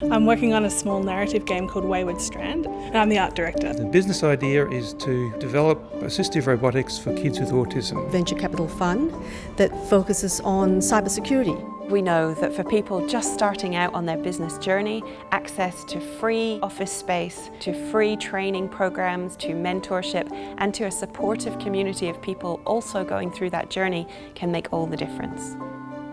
I'm working on a small narrative game called whiteboards, and I'm the art director. The business idea is to develop assistive robotics for kids with autism. Venture capital fund that focuses on cybersecurity. We know that for people just starting out on their business journey, access to free office space, to free training programs, to mentorship, and to a supportive community of people also going through that journey can make all the difference.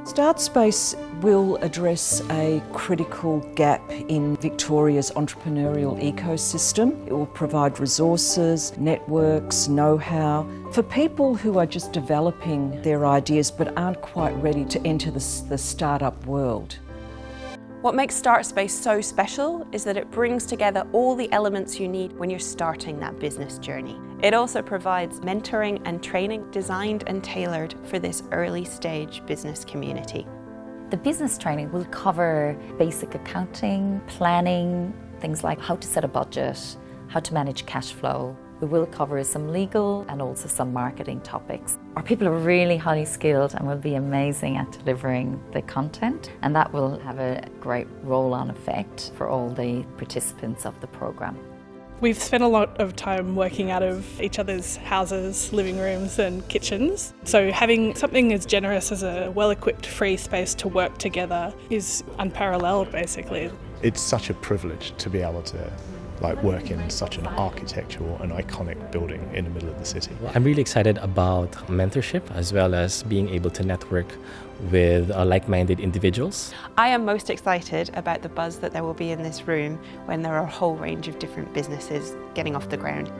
StartSpace will address a critical gap in Victoria's entrepreneurial ecosystem. It will provide resources, networks, know-how for people who are just developing their ideas but aren't quite ready to enter the startup world. What makes StartSpace so special is that it brings together all the elements you need when you're starting that business journey. It also provides mentoring and training designed and tailored for this early stage business community. The business training will cover basic accounting, planning, things like how to set a budget, how to manage cash flow. We will cover some legal and also some marketing topics. Our people are really highly skilled and will be amazing at delivering the content, and that will have a great roll-on effect for all the participants of the programme. We've spent a lot of time working out of each other's houses, living rooms and kitchens. So having something as generous as a well-equipped free space to work together is unparalleled, basically. It's such a privilege to be able to work in such an architectural and iconic building in the middle of the city. I'm really excited about mentorship as well as being able to network with like-minded individuals. I am most excited about the buzz that there will be in this room when there are a whole range of different businesses getting off the ground.